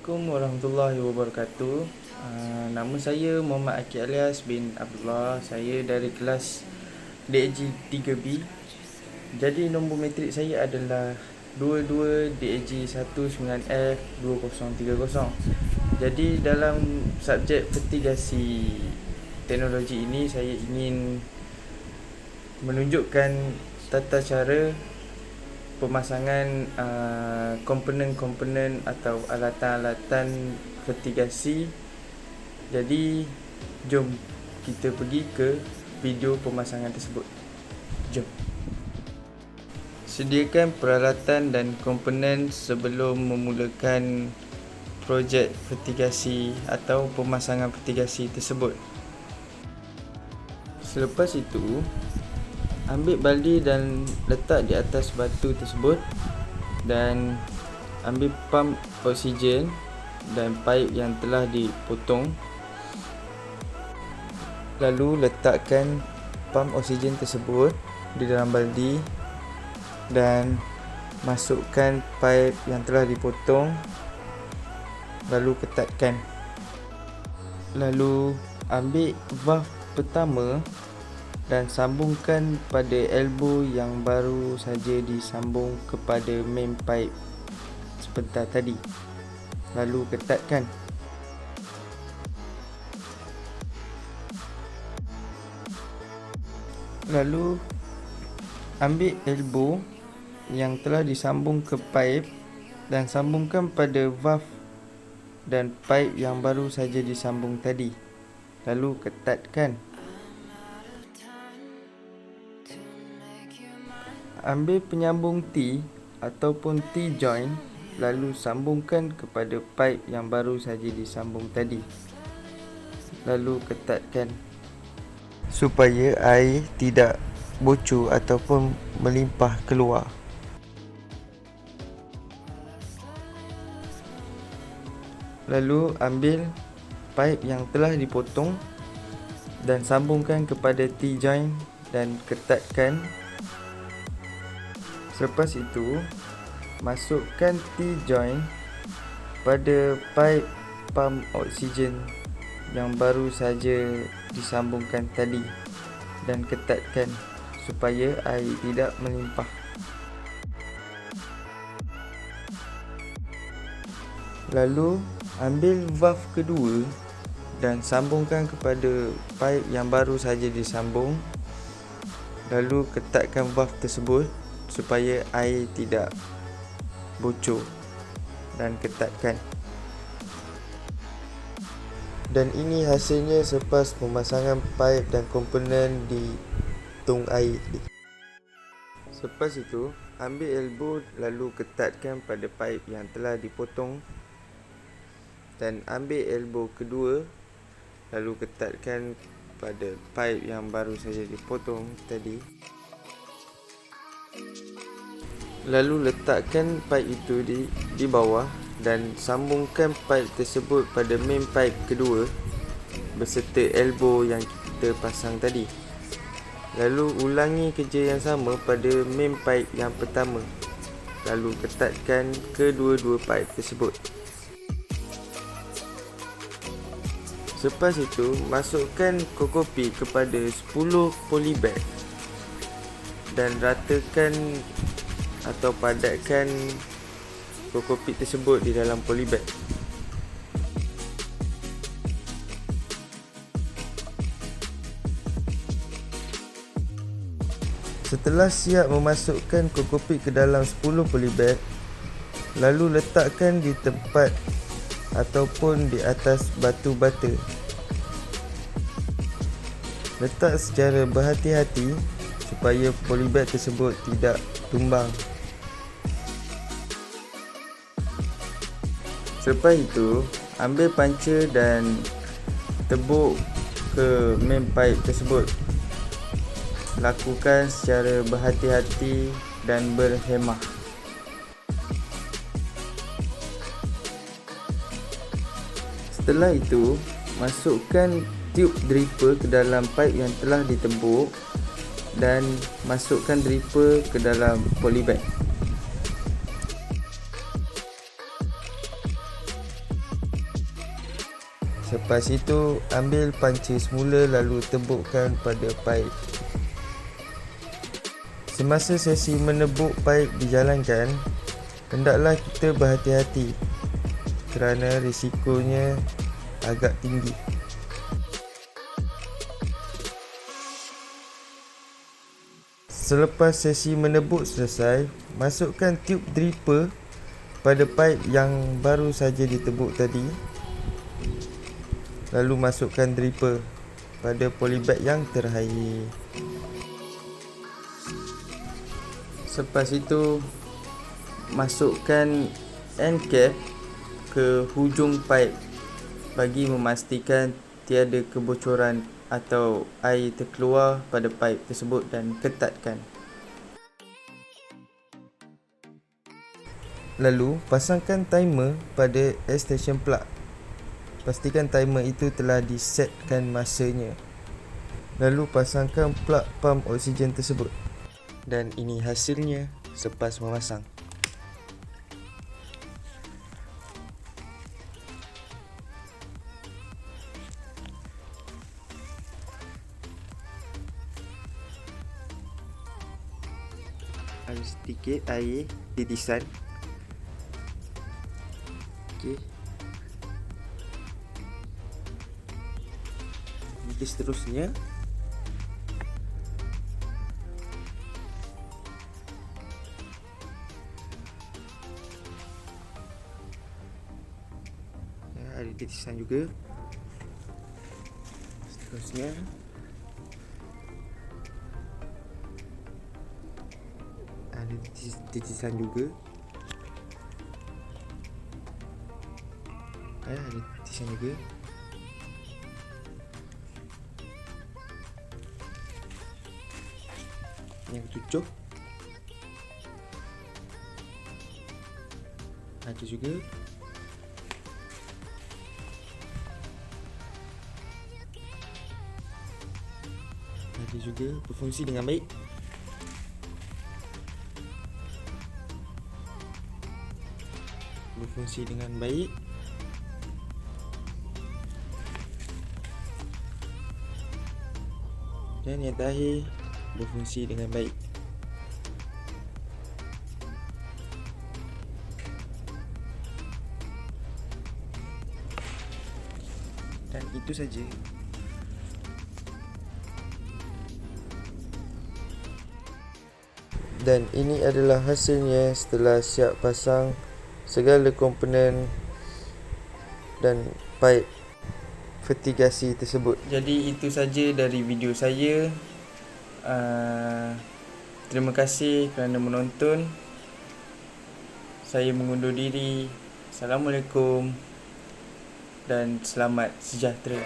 Assalamualaikum warahmatullahi wabarakatuh. Nama saya Muhammad Akid Alias bin Abdullah. Saya dari kelas DAG 3B. Jadi nombor matrik saya adalah 22 DAG 19F 2030. Jadi dalam subjek fertigasi teknologi ini, saya ingin menunjukkan tata cara pemasangan komponen-komponen atau alatan-alatan fertigasi. Jadi jom kita pergi ke video pemasangan tersebut. Jom. Sediakan peralatan dan komponen sebelum memulakan projek fertigasi atau pemasangan fertigasi tersebut. Selepas itu, ambil baldi dan letak di atas batu tersebut dan ambil pump oksigen dan paip yang telah dipotong. Lalu letakkan pump oksigen tersebut di dalam baldi dan masukkan paip yang telah dipotong, lalu ketatkan. Lalu ambil valve pertama dan sambungkan pada elbow yang baru saja disambung kepada main pipe sebentar tadi. Lalu ketatkan. Lalu ambil elbow yang telah disambung ke pipe dan sambungkan pada valve dan pipe yang baru saja disambung tadi. Lalu ketatkan. Ambil penyambung T ataupun T-joint, lalu sambungkan kepada pipe yang baru saja disambung tadi. Lalu ketatkan supaya air tidak bocor ataupun melimpah keluar. Lalu ambil pipe yang telah dipotong dan sambungkan kepada T-joint dan ketatkan. Selepas itu, masukkan T-joint pada pipe pump oksigen yang baru saja disambungkan tadi dan ketatkan supaya air tidak melimpah. Lalu, ambil valve kedua dan sambungkan kepada pipe yang baru saja disambung. Lalu ketatkan valve tersebut supaya air tidak bocor dan ketatkan. Dan ini hasilnya selepas pemasangan pipe dan komponen di tong air. Selepas itu, ambil elbow lalu ketatkan pada pipe yang telah dipotong dan ambil elbow kedua lalu ketatkan pada pipe yang baru saja dipotong tadi. Lalu letakkan pipe itu di bawah dan sambungkan pipe tersebut pada main pipe kedua beserta elbow yang kita pasang tadi. Lalu ulangi kerja yang sama pada main pipe yang pertama. Lalu ketatkan kedua-dua pipe tersebut. Selepas itu, masukkan kokopi kepada 10 polybag dan ratakan atau padatkan kokopit tersebut di dalam polybag. Setelah siap memasukkan kokopit ke dalam 10 polybag, lalu letakkan di tempat ataupun di atas batu bata. Letak secara berhati-hati supaya polybag tersebut tidak tumbang. Selepas itu, ambil panca dan tebuk ke main pipe tersebut. Lakukan secara berhati-hati dan berhemah. Setelah itu, masukkan tube dripper ke dalam pipe yang telah ditebuk dan masukkan dripper ke dalam polybag. Selepas itu, ambil panca semula lalu tebukkan pada paip. Semasa sesi menebuk paip dijalankan, hendaklah kita berhati-hati kerana risikonya agak tinggi. Selepas sesi menebuk selesai, masukkan tube dripper pada paip yang baru saja ditebuk tadi. Lalu masukkan dripper pada polybag yang terakhir. Selepas itu, masukkan end cap ke hujung paip bagi memastikan tiada kebocoran atau air terkeluar pada paip tersebut dan ketatkan. Lalu, pasangkan timer pada extension plug. Pastikan timer itu telah disetkan masanya. Lalu pasangkan plug pump oksigen tersebut. Dan ini hasilnya selepas memasang. Ada sedikit air titisan. Okey. Seterusnya ada titisan juga. Seterusnya ada titisan juga. Ada titisan juga. Yang ketujuh ada juga. Ada juga berfungsi dengan baik. Berfungsi dengan baik. Dan yang terakhir, berfungsi dengan baik. Dan itu saja. Dan ini adalah hasilnya setelah siap pasang segala komponen dan paip vertigasi tersebut. Jadi itu saja dari video saya. Terima kasih kerana menonton. Saya mengundur diri. Assalamualaikum dan selamat sejahtera.